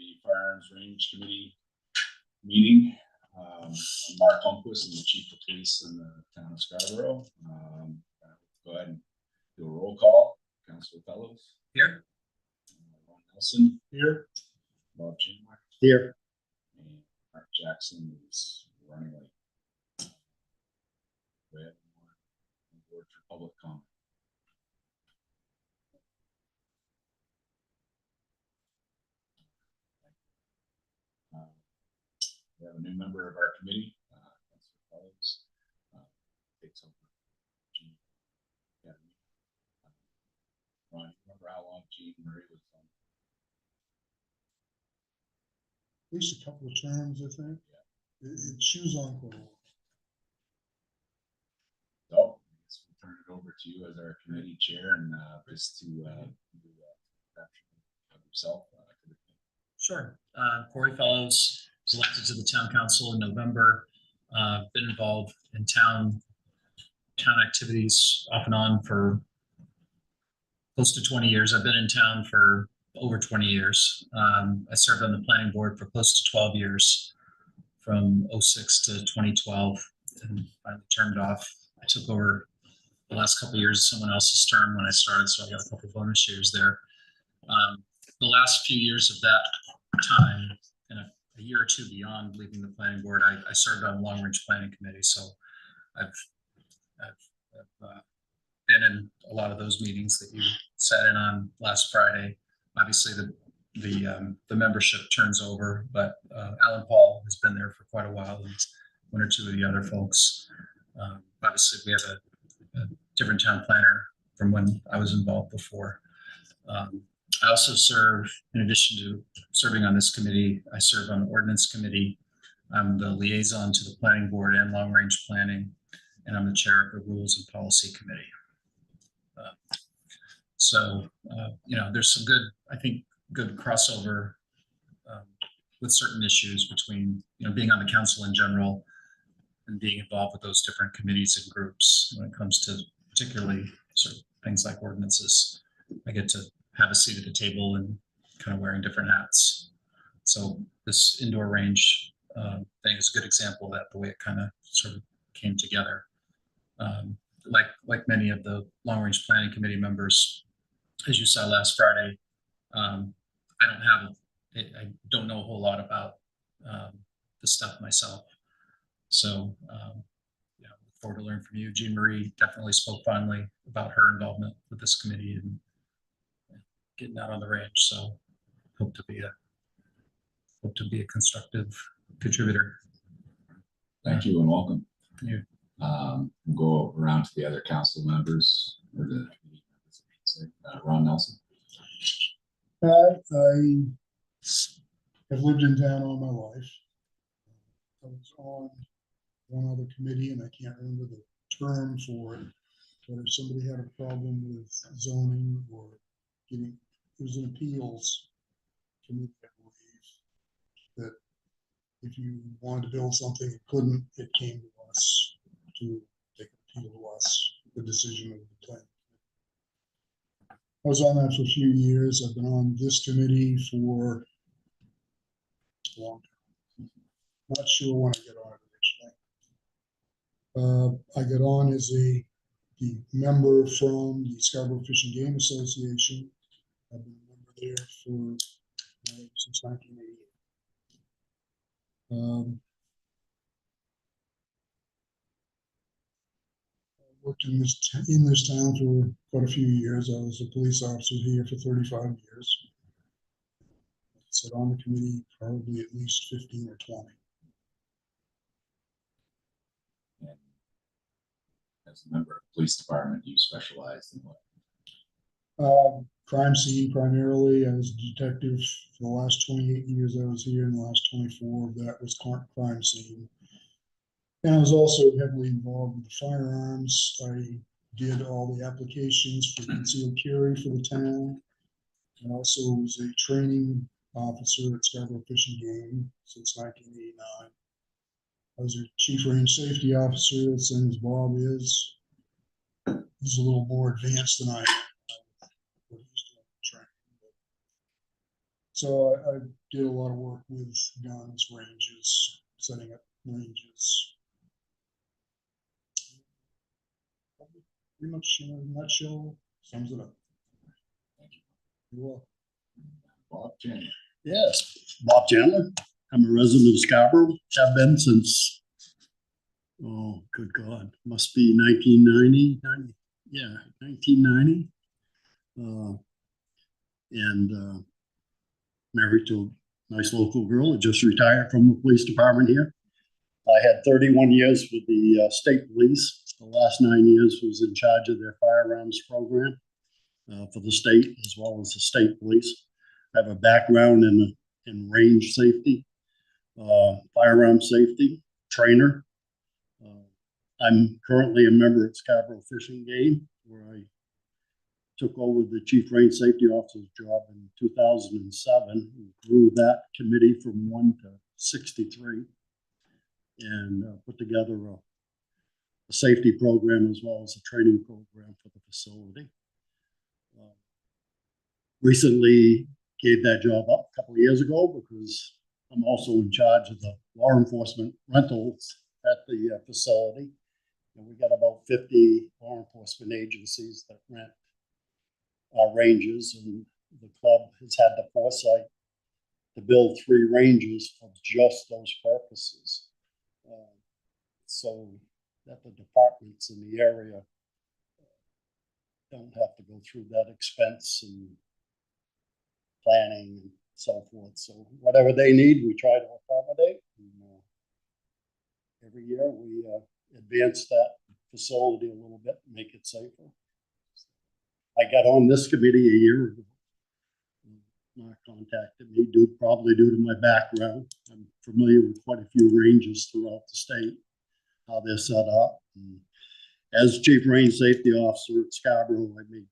the Firearms Range Committee meeting. I'm Mark Holmquist, I'm the Chief of Police in the town of Scarborough. Go ahead and do a roll call. Councilor Fellows. Here. Ron Nelson. Here. Bob Chandler. Here. And Mark Jackson is running late. Go ahead. Word for public comment. We have a new member of our committee, Councilor Fellows, takes over. Yeah. Ron, remember how long Jean Marie was on? At least a couple of terms, I think. Yeah. She was on for a while. So I guess we'll turn it over to you as our committee chair and just to do himself. Sure. Corey Fellows was elected to the town council in November. Been involved in town activities off and on for close to 20 years. I've been in town for over 20 years. I served on the planning board for close to 12 years, from 06 to 2012, and finally turned off. I took over the last couple of years of someone else's term when I started, so I got a couple of bonus years there. The last few years of that time, and a year or two beyond leaving the planning board, I served on the long range planning committee. So I've been in a lot of those meetings that you sat in on last Friday. Obviously the membership turns over, but Alan Paul has been there for quite a while, and one or two of the other folks. Obviously we have a different town planner from when I was involved before. I also serve, in addition to serving on this committee, I serve on the ordinance committee. I'm the liaison to the planning board and long range planning, and I'm the chair of the rules and policy committee. You know, there's some good crossover with certain issues between, you know, being on the council in general and being involved with those different committees and groups when it comes to particularly sort of things like ordinances. I get to have a seat at the table and kind of wearing different hats. So this indoor range thing is a good example of that, the way it kind of sort of came together. Like many of the long range planning committee members, as you saw last Friday, I don't know a whole lot about the stuff myself. So yeah, look forward to learning from you. Jean Marie definitely spoke fondly about her involvement with this committee and getting out on the range. So hope to be a constructive contributor. Thank you and welcome. Yeah. We'll go around to the other council members, or the Ron Nelson. I have lived in town all my life. I was on one other committee, and I can't remember the term for it, but if somebody had a problem with zoning or getting, it was an appeals committee, I believe, that if you wanted to build something and couldn't, it came to us to take an appeal to us, the decision of the plan. I was on that for a few years. I've been on this committee for a long time. Not sure when I get on it originally. I got on as the member from the Scarborough Fish and Game Association. I've been a member there for since 1988. I worked in this town for quite a few years. I was a police officer here for 35 years. I sat on the committee probably at least 15 or 20. And as a member of the police department, you specialized in what? Crime scene primarily. I was a detective for the last 28 years I was here, and the last 24 of that was crime scene. And I was also heavily involved with the firearms. I did all the applications for concealed carry for the town. I also was a training officer at Scarborough Fish and Game since 1989. I was a chief range safety officer, same as Bob is. He's a little more advanced than I am. So I did a lot of work with guns, ranges, setting up ranges. Pretty much in a nutshell sums it up. You're welcome. Bob Chandler. Yes, Bob Chandler. I'm a resident of Scarborough. Have been since, oh, good God, must be 1990. Yeah, 1990. And married to a nice local girl that just retired from the police department here. I had 31 years with the state police. The last 9 years was in charge of their firearms program for the state as well as the state police. I have a background in range safety, firearm safety, trainer. I'm currently a member at Scarborough Fish and Game, where I took over the chief range safety officer's job in 2007, and grew that committee from 1 to 63, and put together a safety program as well as a training program for the facility. Recently gave that job up a couple of years ago because I'm also in charge of the law enforcement rentals at the facility. And we got about 50 law enforcement agencies that rent our ranges, and the club has had the foresight to build 3 ranges for just those purposes. So that the departments in the area don't have to go through that expense and planning and so forth. So whatever they need, we try to accommodate. And, every year we advance that facility a little bit, make it safer. I got on this committee a year ago. Mark contacted me, probably due to my background. I'm familiar with quite a few ranges throughout the state, how they're set up. And as chief range safety officer at Scarborough, I made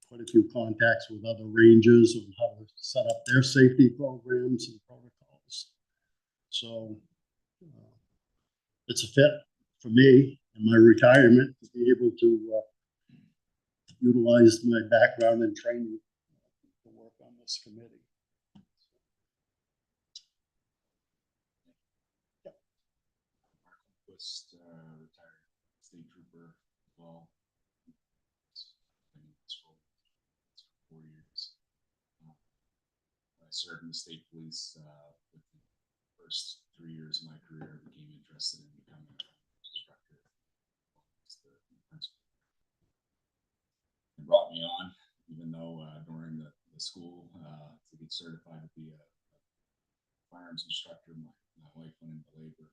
quite a few contacts with other ranges on how to set up their safety programs and protocols. So it's a fit for me in my retirement to be able to utilize my background and training to work on this committee. Quist, retired state trooper as well. Been in this role for 4 years. I served in the state police with the first 3 years of my career. I became interested in becoming a instructor. It brought me on, even though during the school to get certified to be a firearms instructor, my wife went into labor,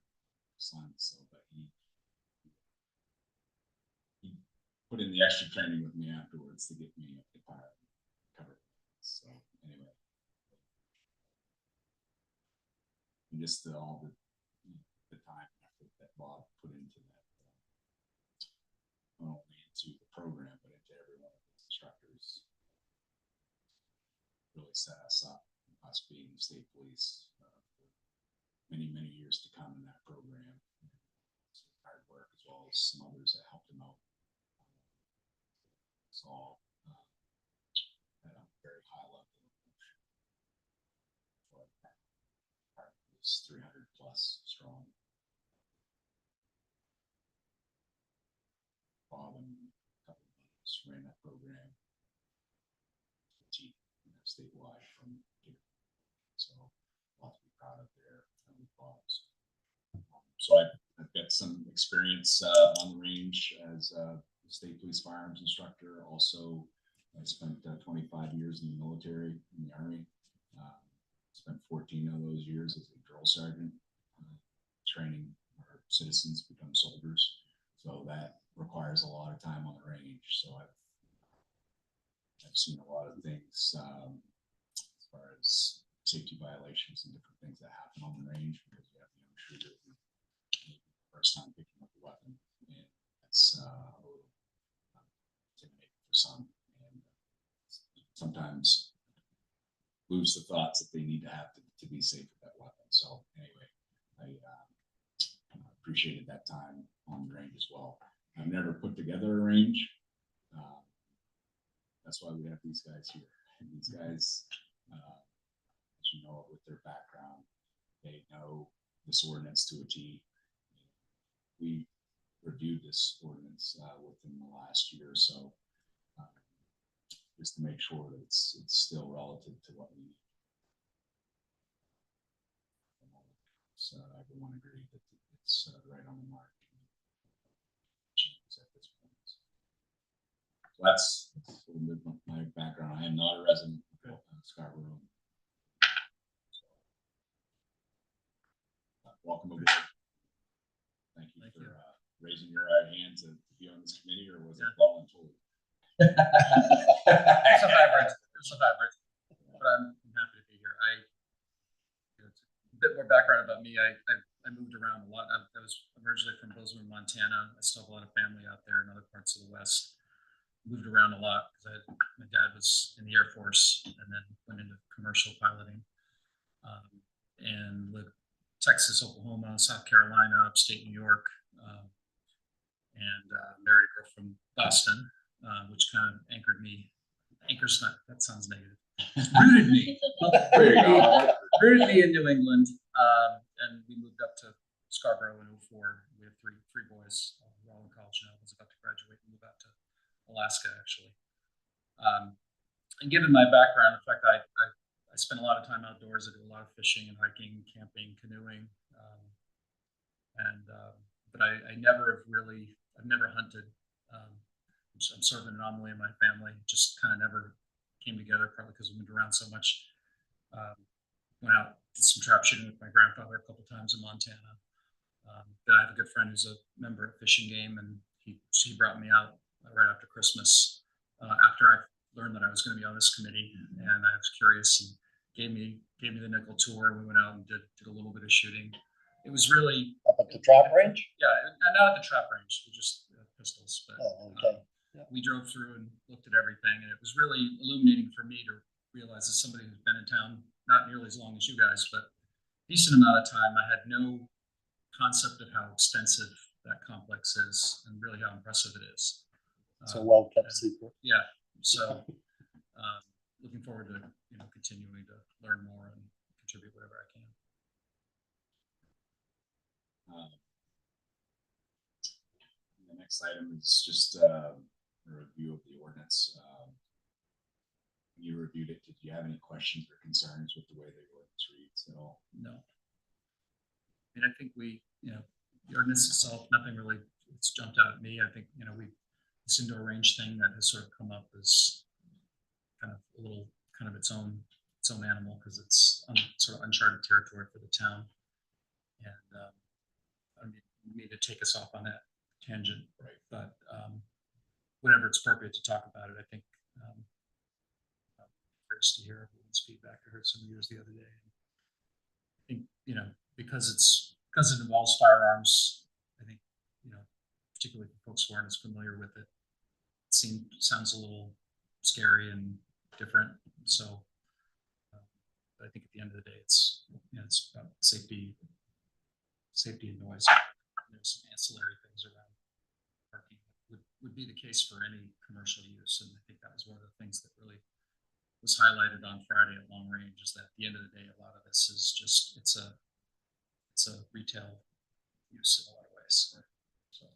son, so but he put in the extra training with me afterwards to get me up to cover. So anyway, and just all the time and effort that Bob put into that, not only into the program but into every one of the instructors, really set us up, us being the state police, for many years to come in that program. Hard work as well as some others that helped him out. It's all at a very high level. It's 300 plus strong. Bob and a couple of others ran that program statewide from here. So a lot to be proud of there from Bob's. So I've got some experience on the range as a state police firearms instructor. Also, I spent 25 years in the military, in the Army. Spent 14 of those years as a drill sergeant, training our citizens to become soldiers. So that requires a lot of time on the range. So I've seen a lot of things as far as safety violations and different things that happen on the range, because you have the young shooter who first time picking up a weapon, and that's a little intimidating for some, and sometimes lose the thoughts that they need to have to be safe with that weapon. So anyway, I appreciated that time on the range as well. I've never put together a range. That's why we have these guys here. And these guys, as you know, with their background, they know this ordinance to a T. We reviewed this ordinance within the last year or so, just to make sure that it's still relative to what we need. So everyone agreed that it's right on the mark. Changes at this point. So that's a little bit of my background. I am not a resident of Scarborough. Welcome aboard. Thank you for raising your right hand to be on this committee, or was it voluntold? It's a hybrid. It's a hybrid. But I'm happy to be here. A bit more background about me. I moved around a lot. I was originally from Bozeman, Montana. I still have a lot of family out there in other parts of the West. Moved around a lot because my dad was in the Air Force and then went into commercial piloting, and lived Texas, Oklahoma, South Carolina, upstate New York, and married a girl from Boston, which kind of anchored me. Anchors not, that sounds negative. Rooted me. There you go. Rooted me in New England, and we moved up to Scarborough in 2004. We have three boys. We're all in college now. I was about to graduate and move out to Alaska, actually. And given my background, in fact, I spend a lot of time outdoors. I do a lot of fishing and hiking, camping, canoeing, but I've never hunted. So I'm sort of an anomaly in my family. Just kind of never came together, probably because we moved around so much. Went out, did some trap shooting with my grandfather a couple times in Montana. Then I have a good friend who's a member of Fish and Game, and he brought me out right after Christmas, after I learned that I was going to be on this committee, and I was curious and gave me the nickel tour. We went out and did a little bit of shooting. It was really Up at the trap range? yeah, and not at the trap range, we just pistols, but Oh, okay. we drove through and looked at everything, and it was really illuminating for me to realize, as somebody who's been in town not nearly as long as you guys, but a decent amount of time, I had no concept of how extensive that complex is and really how impressive it is. It's a well-kept secret. Yeah, so looking forward to continuing to learn more and contribute whatever I can. The next item is just a review of the ordinance. When you reviewed it, did you have any questions or concerns with the way the ordinance reads at all? No. I mean, I think the ordinance itself, nothing really it's jumped out at me. I think, this indoor range thing that has sort of come up as kind of a little, kind of its own animal, because it's sort of uncharted territory for the town. And I mean to take us off on that tangent, Right. But whenever it's appropriate to talk about it, I think I'm curious to hear everyone's feedback. I heard some of yours the other day. I think, because it involves firearms, I think, particularly for folks who aren't as familiar with it, sounds a little scary and different. So I think at the end of the day, it's about safety and noise. There's some ancillary things around parking would be the case for any commercial use, and I think that was one of the things that really was highlighted on Friday at Long Range, is that at the end of the day, a lot of this is just it's a retail use in a lot of ways. So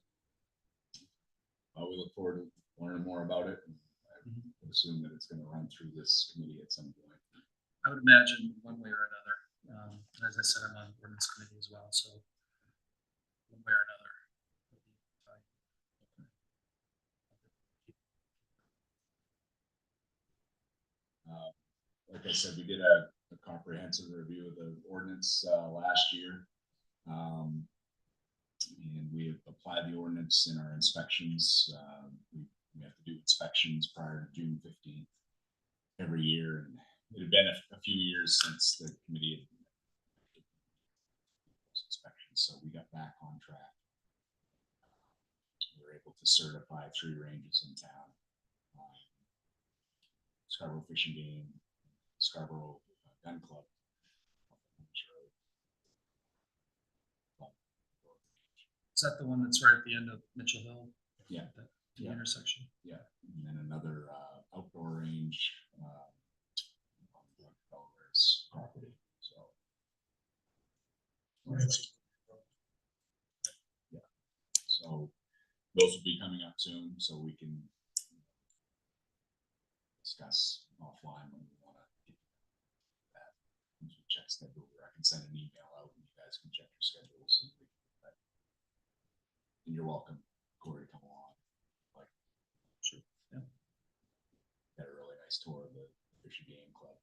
we look forward to learning more about it. And I would assume that it's going to run through this committee at some point. I would imagine one way or another. As I said, I'm on the ordinance committee as well, so one way or another. Like I said, we did a comprehensive review of the ordinance last year. And we have applied the ordinance in our inspections. We have to do inspections prior to June 15th every year. And it had been a few years since the committee had those inspections, so we got back on track. We were able to certify 3 ranges in town. Scarborough Fish and Game, Scarborough Gun Club. Is that the one that's right at the end of Mitchell Hill? Yeah. The intersection. Yeah, and then another outdoor range on Delaware's property. Ransom. So those will be coming up soon, so we can discuss offline when we want to get that. Once we check schedule, or I can send an email out and you guys can check your schedules. And, and you're welcome, Corey, to come along. Like, Sure. Yeah. Had a really nice tour of the Fisher Game Club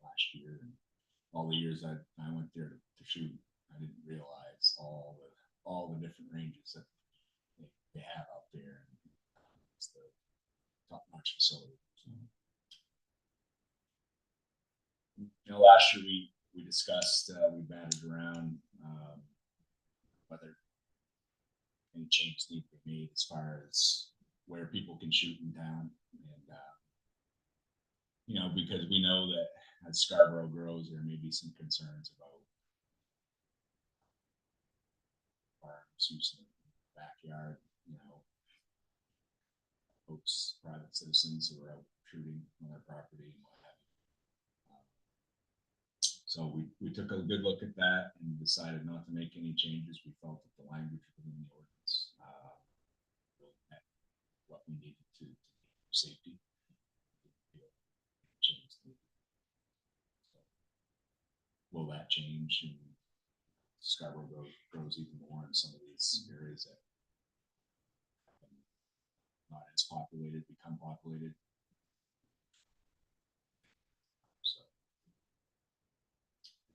last year, and all the years I went there to shoot, I didn't realize all the different ranges that they have out there. And it's the top-notch facility. So, last year we discussed, we batted around whether any changes need to be made as far as where people can shoot in town, and because we know that as Scarborough grows, there may be some concerns about firearms use in the backyard. Folks, private citizens who are out shooting on their property and what have you. So we took a good look at that and decided not to make any changes. We felt that the language within the ordinance really met what we needed to for safety. Will that change and Scarborough grows even more in some of these areas that not as populated become populated? So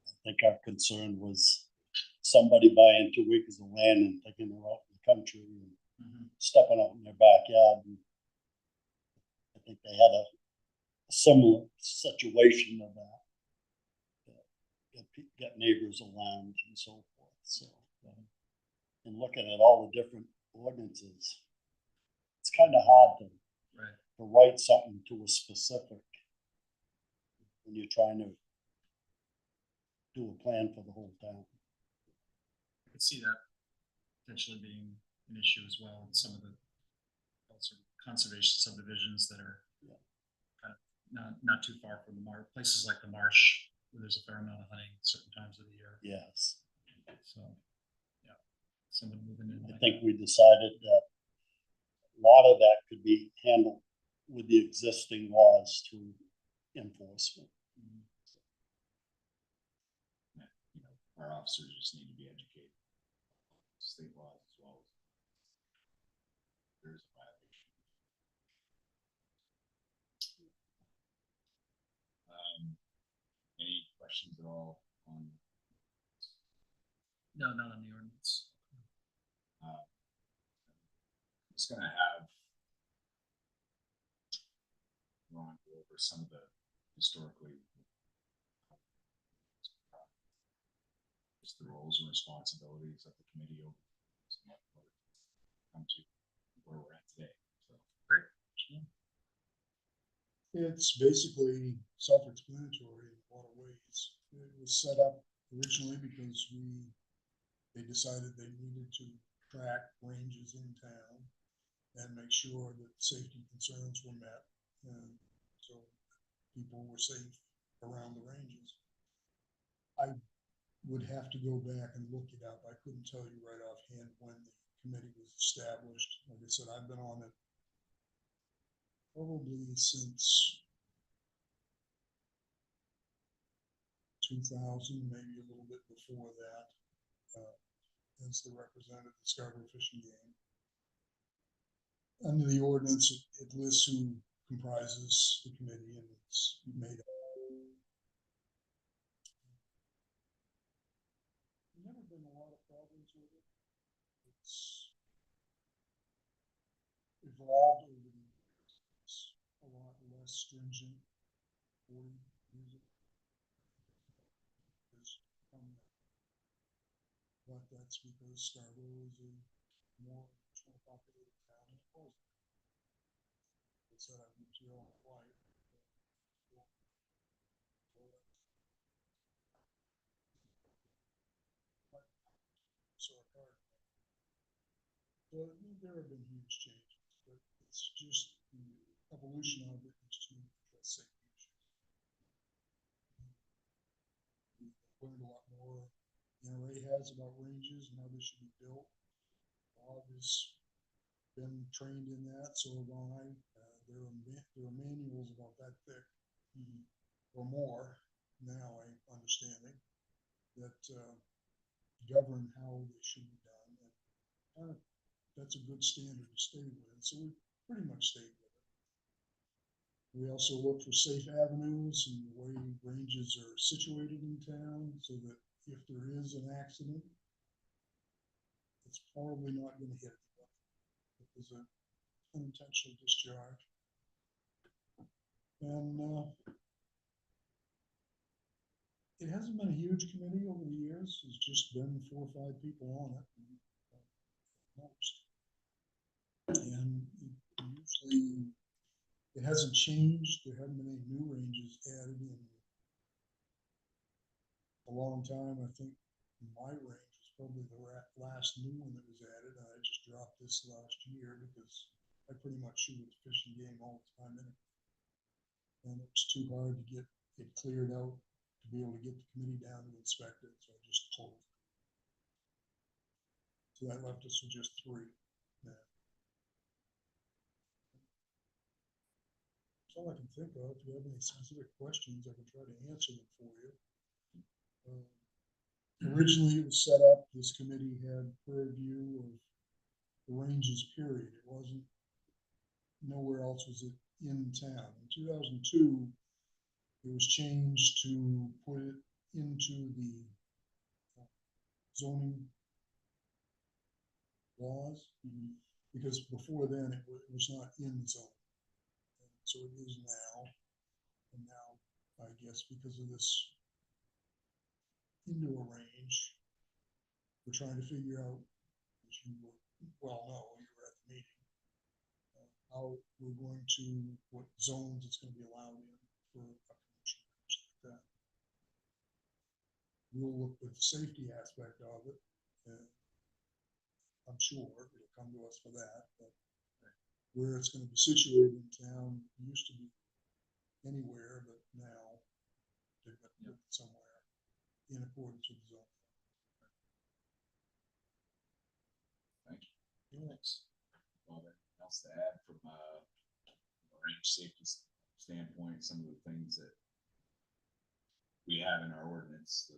I think our concern was somebody buying 2 acres of land and taking it out in the country and stepping out in their backyard. And I think they had a similar situation of that. Get neighbors alarmed and so forth. So, and looking at all the different ordinances, it's kind of hard to write something to a specific when you're trying to do a plan for the whole town. I could see that potentially being an issue as well in some of the also conservation subdivisions that are kind of not too far from the places like the marsh, where there's a fair amount of hunting certain times of the year. Yes. So, yeah, someone moving in. I think we decided that a lot of that could be handled with the existing laws through enforcement. Our officers just need to be educated. State laws as well. There's a violation. Any questions at all on? No, not on the ordinance. I'm just gonna have Ron go over some of the historically just the roles and responsibilities of the committee over come to where we're at today. So great. It's basically self-explanatory in a lot of ways. It was set up originally because they decided they needed to track ranges in town and make sure that safety concerns were met, and so people were safe around the ranges. I would have to go back and look it up. I couldn't tell you right offhand when the committee was established. Like I said, I've been on it probably since 2000, maybe a little bit before that, as the representative of the Scarborough Fishing Game. Under the ordinance, it lists who comprises the committee, and it's made up. There's never been a lot of problems with it. It's evolved over the years. It's a lot less stringent for music. But that's because Scarborough is a more populated town than Colesville. They said I've lived here all my life. So there have been huge changes, but it's just the evolution of it is to address safety issues. We've learned a lot more NRA has about ranges and how they should be built. Bob has been trained in that, so have I. There are manuals about that thick or more now, I'm understanding, that govern how they should be done. And that's a good standard to stay with, and so we pretty much stayed with it. We also look for safe avenues and the way ranges are situated in town, so that if there is an accident, it's probably not going to hit anybody. It was an unintentional discharge. And it hasn't been a huge committee over the years. It's just been 4 or 5 people on it, most. And usually it hasn't changed. There haven't been any new ranges added in a long time. I think my range is probably the last new one that was added. I just dropped this last year because I pretty much shoot at the fishing game all the time anyway. And it was too hard to get it cleared out to be able to get the committee down to inspect it, so I just closed it. So that left us with just 3 now. That's all I can think of. If you have any specific questions, I can try to answer them for you. Originally, it was set up, this committee had purview of the ranges, period. It wasn't, nowhere else was it in town. In 2002, it was changed to put it into the zoning laws, because before then it was not in the zone. So it is now. And now, I guess because of this indoor range, we're trying to figure out, as you well know, you were at the meeting, how we're going to, what zones it's going to be allowed in for a commercial range like that. We'll look at the safety aspect of it, and I'm sure it'll come to us for that, but where it's going to be situated in town used to be anywhere, but now they've got to put it somewhere in accordance with the zone. Thank you. Thanks. Well, anything else to add from a range safety standpoint? Some of the things that we have in our ordinance, the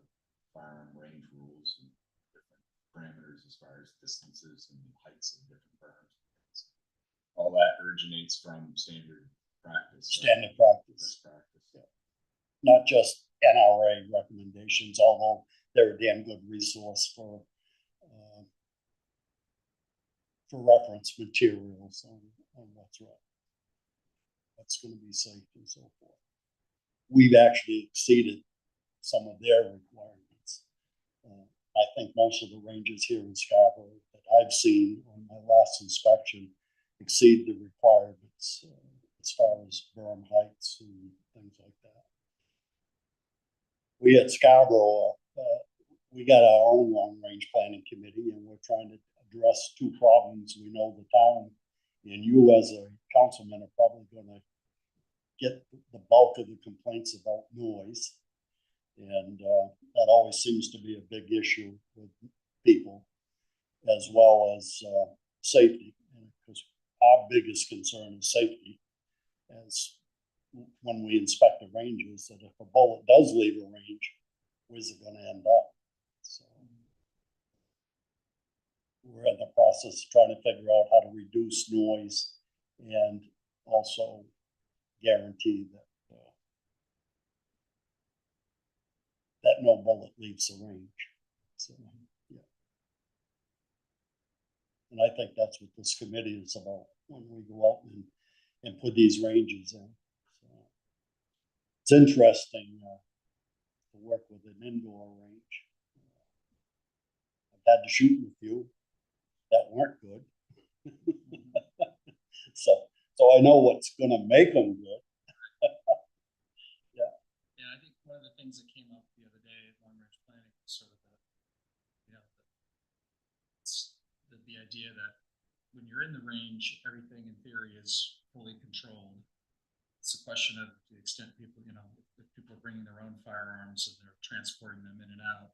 firearm range rules and different parameters as far as distances and heights of different berms. All that originates from standard practice. Standard practice. Best practice. Yeah. Not just NRA recommendations, although they're a damn good resource for reference materials on what's right, what's going to be safe and so forth. We've actually exceeded some of their requirements. I think most of the ranges here in Scarborough that I've seen on my last inspection exceed the requirements as far as berm heights and things like that. We at Scarborough, we got our own long range planning committee, and we're trying to address 2 problems. We know the town, and you as a councilman are probably going to get the bulk of the complaints about noise. And that always seems to be a big issue with people, as well as safety, because our biggest concern is safety. As when we inspect the ranges, that if a bullet does leave a range, where's it going to end up? So we're in the process of trying to figure out how to reduce noise and also guarantee that that no bullet leaves the range. So, yeah. And I think that's what this committee is about when we go out and put these ranges in. So it's interesting to work with an indoor range. I've had to shoot with a few that weren't good. So I know what's going to make them good. Yeah, I think one of the things that came up the other day at long range planning was sort of the idea that when you're in the range, everything in theory is fully controlled. It's a question of the extent people, if people are bringing their own firearms and they're transporting them in and out,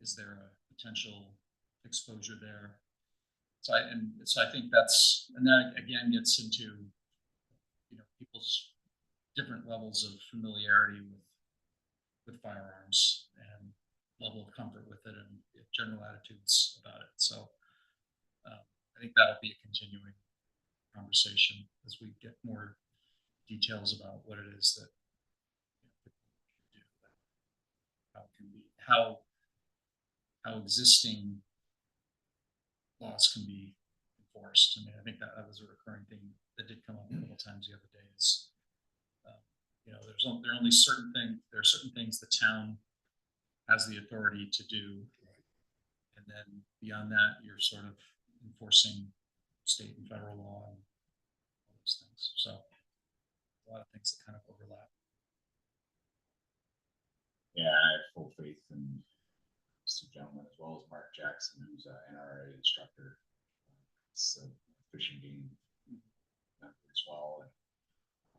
is there a potential exposure there? So I think that's, and that again gets into, you know, people's different levels of familiarity with firearms and level of comfort with it and general attitudes about it. So I think that'll be a continuing conversation as we get more details about what it is that, you know, people can do, how it can be, how existing laws can be enforced. I mean, I think that was a recurring thing that did come up a couple times the other day. Is you know, there are only certain things. There are certain things the town has the authority to do, and then beyond that, you're sort of enforcing state and federal law and all those things. So a lot of things that kind of overlap. Yeah, I have full faith in Mr. Gentleman as well as Mark Jackson, who's an NRA instructor. It's a fishing game member as well. And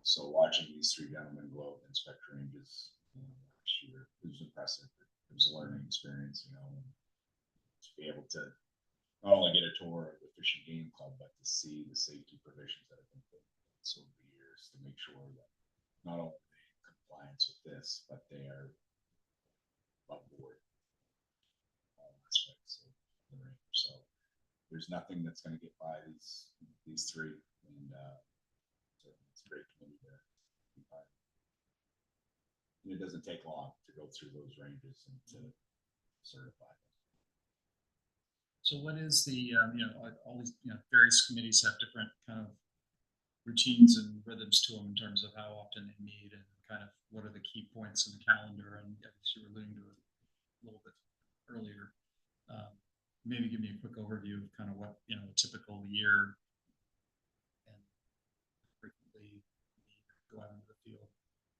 so watching these three gentlemen go out and inspect ranges last year, it was impressive. It was a learning experience, you know, and to be able to not only get a tour of the fishing game club, but to see the safety provisions that have been put in place over the years to make sure that not only are they in compliance with this, but they are above board all aspects of the range. So there's nothing that's going to get by these three, and so it's a great committee to be part of. And it doesn't take long to go through those ranges and to certify them. So what is the, you know, all these, you know, various committees have different kind of routines and rhythms to them in terms of how often they meet and kind of what are the key points in the calendar. And I guess you were alluding to it a little bit earlier. Maybe give me a quick overview of kind of what, you know, a typical year and frequently go out into the field.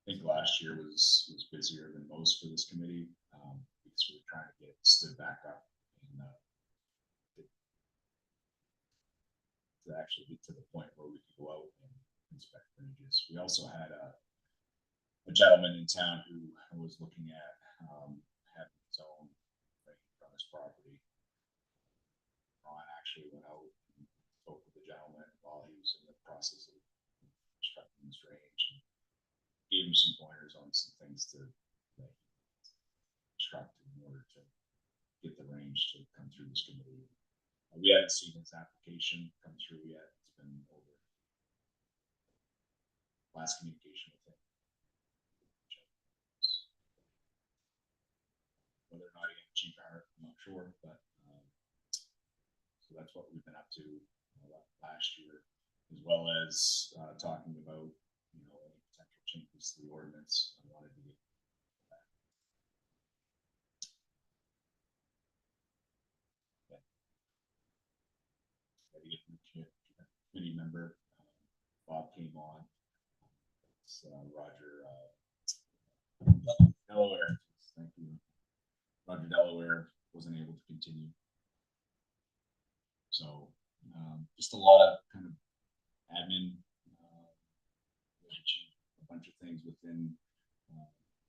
I think last year was busier than most for this committee because we were trying to get it stood back up and to actually get to the point where we could go out and inspect ranges. We also had a gentleman in town who was looking at having his own range on his property. Ron actually went out and spoke with the gentleman while he was in the process of constructing this range and gave him some pointers on some things to construct in order to get the range to come through this committee. We haven't seen his application come through yet. It's been over. Last communication with him. Whether or not he had a chief art, I'm not sure, but so that's what we've been up to last year, as well as talking about, you know, any potential changes to the ordinance. I wanted to get that. Committee member Bob came on. It's Roger Delaware. Thank you. Roger Delaware wasn't able to continue. So just a lot of kind of admin, a bunch of things within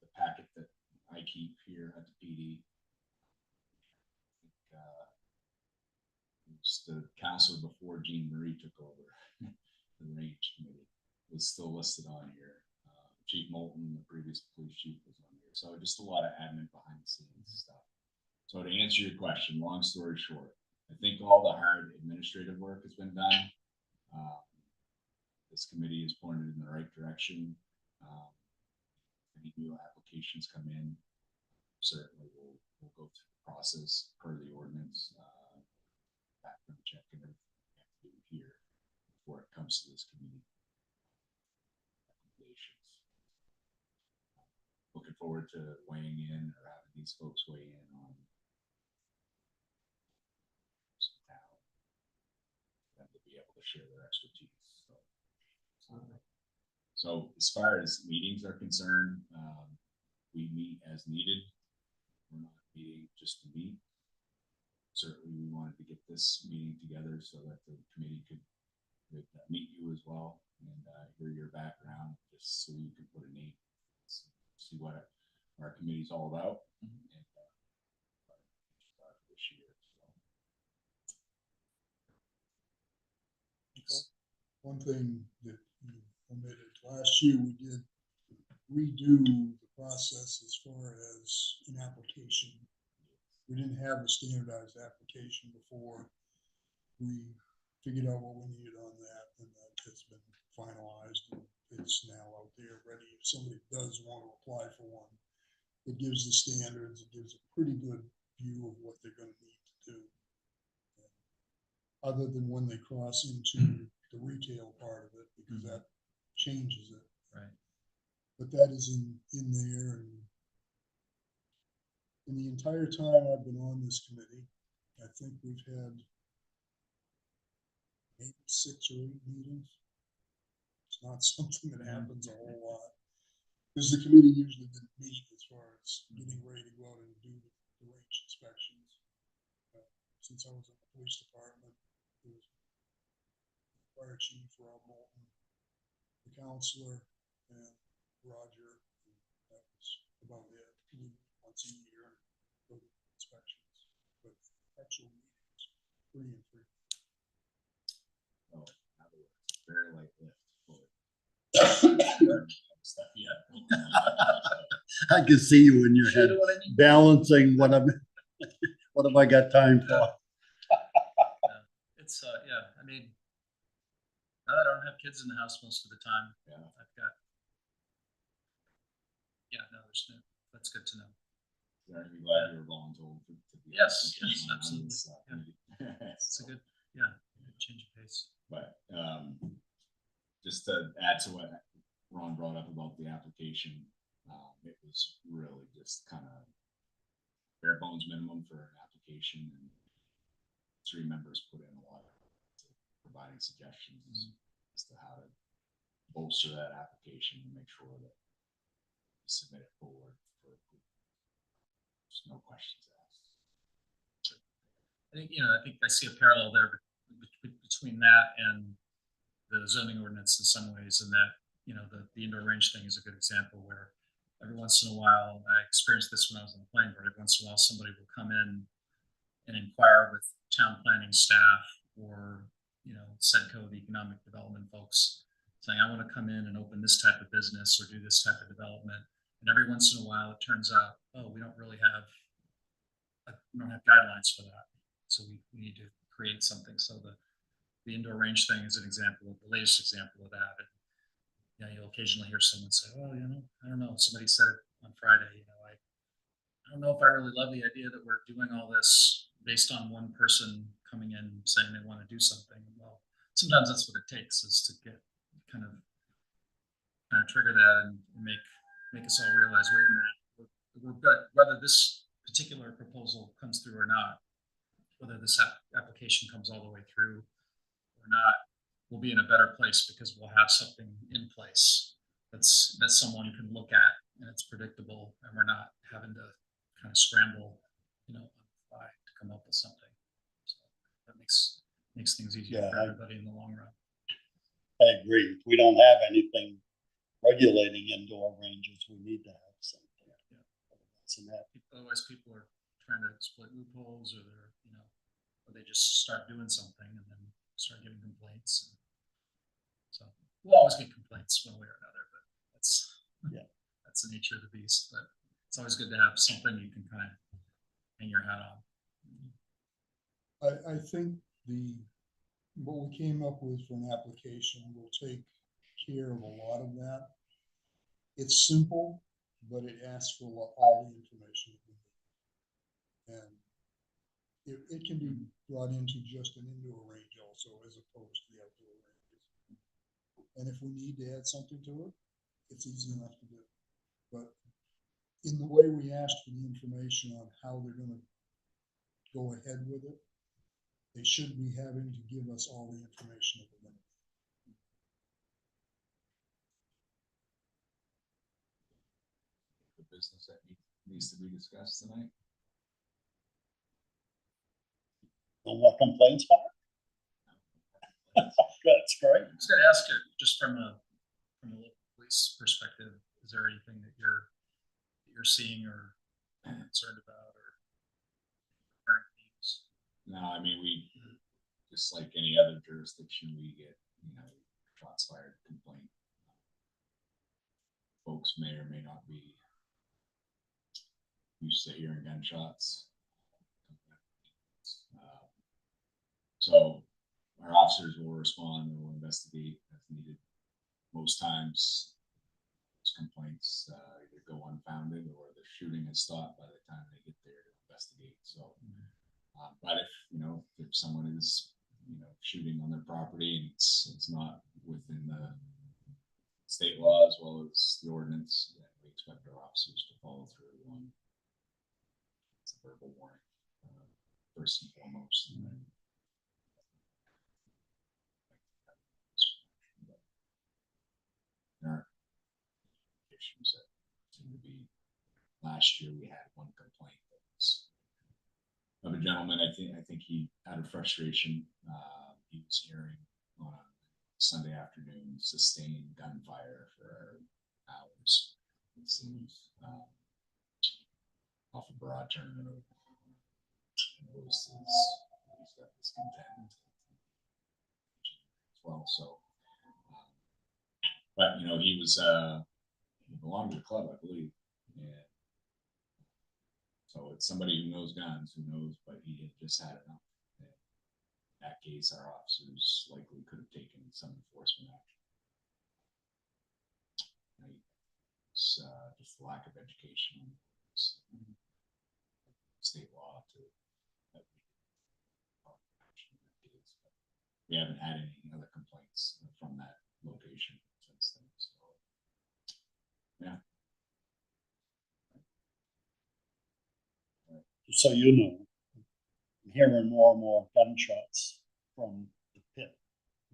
the packet that I keep here at the PD. I think, it was the council before Jean Marie took over the range committee was still listed on here. Chief Moulton, the previous police chief, was on here. So just a lot of admin behind the scenes stuff. So to answer your question, long story short, I think all the hard administrative work has been done. This committee is pointed in the right direction. Any new applications come in, certainly we'll go through the process per the ordinance, background check and everything we have to do here before it comes to this committee. Looking forward to weighing in or having these folks weigh in on some town and to be able to share their expertise. So as far as meetings are concerned, we meet as needed. We're not meeting just to meet. Certainly we wanted to get this meeting together so that the committee could meet you as well and hear your background, just so you can put a name, see what our committee's all about. And one thing that you omitted, last year we did redo the process as far as an application. We didn't have a standardized application before. We figured out what we needed on that, and that has been finalized, and it's now out there ready. If somebody does want to apply for one, it gives the standards, it gives a pretty good view of what they're gonna need to do. Other than when they cross into the retail part of it, because that changes it. Right. But that is in there, and in the entire time I've been on this committee, I think we've had maybe 6 or 8 meetings. It's not something that happens a whole lot. Because the committee usually didn't meet as far as getting ready to go out and do the range inspections. Since I was in the police department, it was fire chief Rob Moulton, the counselor, and Roger. And that was about it. We meet once a year and go to inspections, but actual meetings, 3 and 3. Oh, in other words, very light lift. Stuff yet. I can see you in your head You know what I mean? balancing what I'm, what have I got time for? It's, yeah, I mean, now that I don't have kids in the house most of the time, Yeah. I've got, yeah, no, there's no, that's good to know. I'd be glad you were voluntold to be. Yes, on yes, absolutely, this, committee. It's a So, good, yeah, good change of pace. But, just to add to what Ron brought up about the application, it was really just kind of bare bones minimum for an application, and 3 members put in a lot to providing suggestions as to how to bolster that application and make sure that you submit it forward for approval. There's no questions asked. I think, you know, I think I see a parallel there between that and the zoning ordinance in some ways, and that, you know, the indoor range thing is a good example where every once in a while, I experienced this when I was on the planning board, every once in a while somebody will come in and inquire with town planning staff or, you know, SEDCO, the economic development folks, saying, I want to come in and open this type of business or do this type of development. And every once in a while, it turns out, oh, we don't have guidelines for that. So we need to create something. So the indoor range thing is an example of the latest example of that. And, you know, you'll occasionally hear someone say, "Oh, you know, I don't know." Somebody said it on Friday. You know, I don't know if I really love the idea that we're doing all this based on one person coming in saying they want to do something. Well, sometimes that's what it takes, is to get kind of trigger that and make us all realize, wait a minute, we're good. Whether this particular proposal comes through or not, whether this application comes all the way through or not, we'll be in a better place because we'll have something in place that someone can look at and it's predictable, and we're not having to kind of scramble, you know, on the fly to come up with something. So that makes things easier Yeah, for everybody in the long run. I agree. If we don't have anything regulating indoor ranges, we need to have something. Otherwise, people are trying to exploit loopholes, or they're, you know, or they just start doing something and then start getting complaints. So we'll always get complaints one way or another, but that's the nature of the beast. But it's always good to have something you can kind of hang your hat on. I think what we came up with for an application will take care of a lot of that. It's simple, but it asks for all the information that we need. And it can be brought into just an indoor range also, as opposed to the outdoor ranges. And if we need to add something to it, it's easy enough to do. But in the way we asked for the information on how they're going to go ahead with it, they should be having to give us all the information at the limit. The business that needs to be discussed tonight. No more complaints, Mark? That's great. I was going to ask you, just from a local police perspective, is there anything that you're seeing or concerned about, or current themes? No, I mean, we, just like any other jurisdiction, we get, you know, shots fired complaint. Folks may or may not be used to hearing gunshots. So our officers will respond and will investigate as needed. Most times, those complaints either go unfounded or the shooting is stopped by the time they get there to investigate. So, but if someone is shooting on their property and it's not within the state law as well as the ordinance, then we expect our officers to follow through on it's a verbal warning first and foremost. And then, there are issues that seem to be. Last year we had one complaint that was of a gentleman. I think he out of frustration he was hearing on a Sunday afternoon sustained gunfire for hours. It seems off of Broad Turn Road. It was he's got this content as well. So, but he was he belonged to the club, I believe, and so it's somebody who knows guns, but he had just had enough. And in that case, our officers likely could have taken some enforcement action. It's just the lack of education on state law to we haven't had any other complaints from that location since then. So yeah. So I'm hearing more and more gunshots from the pit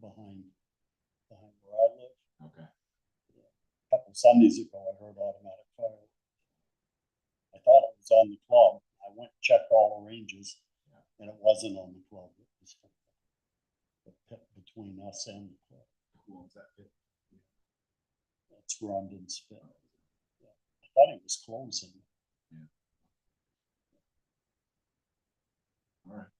behind where I live. Okay. A couple Sundays ago, I heard automatic fire. I thought it was on the club. I went and checked all the ranges, and it wasn't on the club. It was the pit between us and the club. Who owns that pit? That's Rondon's pit. Yeah. I thought it was closing. Yeah. All right.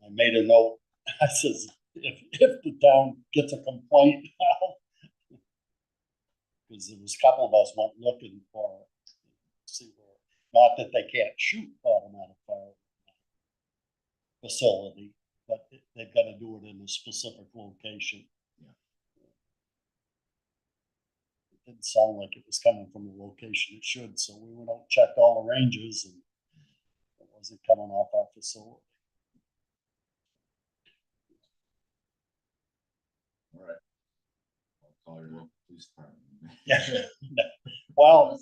I made a note. I says, if the town gets a complaint now, because there was a couple of us went looking for it, see where, not that they can't shoot automatic fire facility, but they've got to do it in a specific location. Yeah. It didn't sound like it was coming from the location it should, so we went out and checked all the ranges, and it wasn't coming off our facility. All right. I'll call your local police department. Yeah. Well, I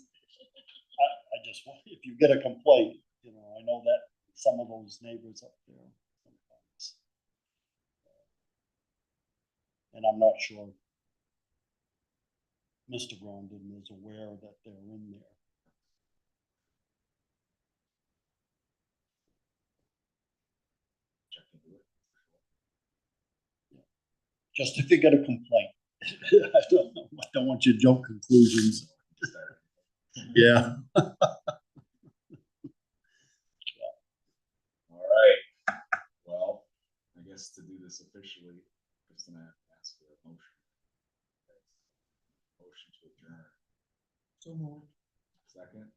just want, if you get a complaint, I know that some of those neighbors up there sometimes. And I'm not sure Mr. Rondon is aware that they're in there. Check into it. Just if you get a complaint. I don't want you to jump conclusions. Yeah. All right. Well, I guess to do this officially, I'm just gonna ask for a motion. Motion to adjourn. So moved. Second.